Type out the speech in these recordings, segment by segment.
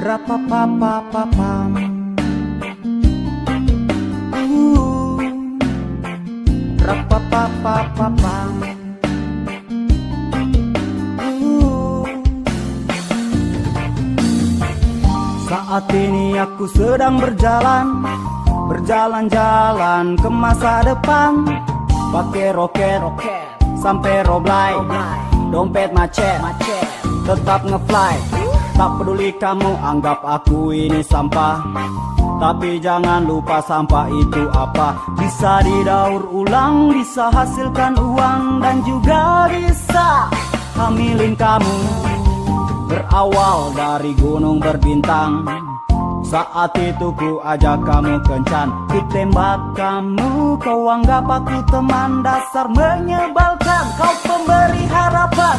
Rapapapapapam. Rapapapapapam. Saat ini aku sedang berjalan-jalan ke masa depan. Pakai roket sampai roblai, dompet macet, tetap ngefly. Tak peduli kamu anggap aku ini sampah, tapi jangan lupa sampah itu apa. Bisa didaur ulang, bisa hasilkan uang, dan juga bisa hamilin kamu. Berawal dari gunung berbintang, saat itu ku ajak kamu kencan. Ku tembak kamu, kau anggap aku teman. Dasar menyebalkan, kau pemberi harapan.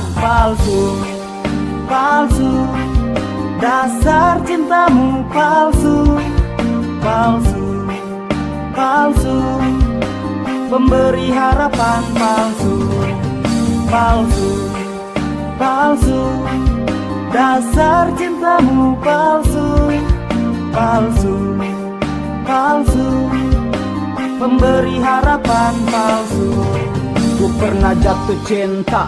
Palsu, dasar cintamu palsu. Pemberi harapan palsu. Dasar cintamu palsu. Pemberi harapan palsu. Ku pernah jatuh cinta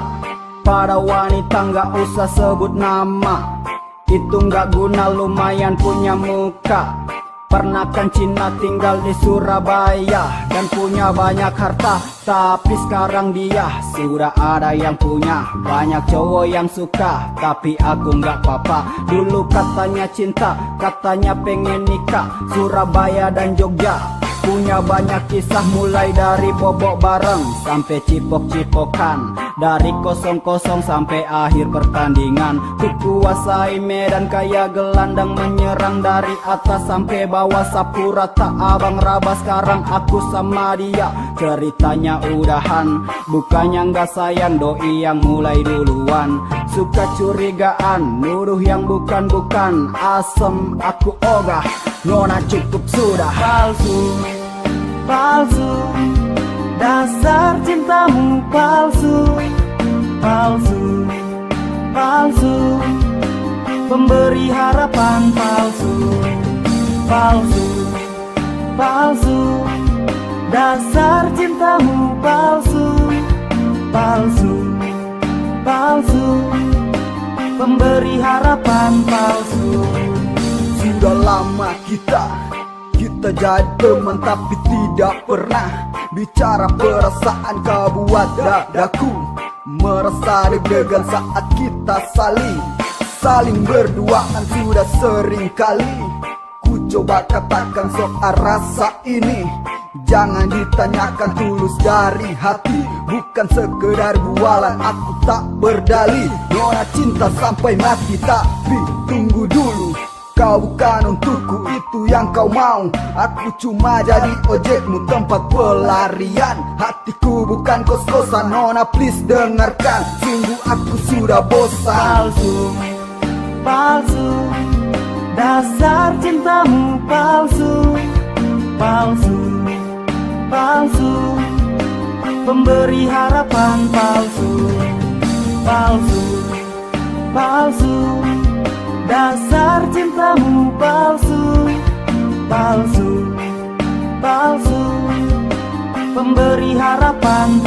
pada wanita, gak usah sebut nama. Itu gak guna, lumayan punya muka. Pernah kan Cina tinggal di Surabaya dan punya banyak harta, tapi sekarang dia sudah ada yang punya. Banyak cowok yang suka, tapi aku gak apa-apa. Dulu katanya cinta, katanya pengen nikah. Surabaya dan Jogja punya banyak kisah, mulai dari bobok bareng sampai cipok-cipokan. Dari kosong-kosong sampai akhir pertandingan. Ku kuasai medan kayak gelandang, menyerang dari atas sampai bawah, sapu rata abang raba. Sekarang aku sama dia, ceritanya udahan. Bukannya gak sayang, doi yang mulai duluan. Suka curigaan, nuduh yang bukan-bukan. Asem aku ogah, nona cukup sudah. Palsu, dasar cintamu palsu. Pemberi harapan palsu. Dasar cintamu palsu. Pemberi harapan palsu. Sudah lama kita jadi teman, tapi tidak pernah bicara perasaan. Kau buat dadaku merasa deg-degan saat kita saling berduaan. Sudah sering kali ku coba katakan soal rasa ini. Jangan ditanyakan, tulus dari hati, bukan sekedar bualan. Aku tak berdalih, nona cinta sampai mati. Tapi tunggu dulu, kau bukan untukku, itu yang kau mau. Aku cuma jadi ojekmu, tempat pelarian. Hatiku bukan kos-kosan, nona please dengarkan. Sungguh aku sudah bosan. Palsu, dasar cintamu palsu. Pemberi harapan palsu. Dasar cintamu palsu. Pemberi harapan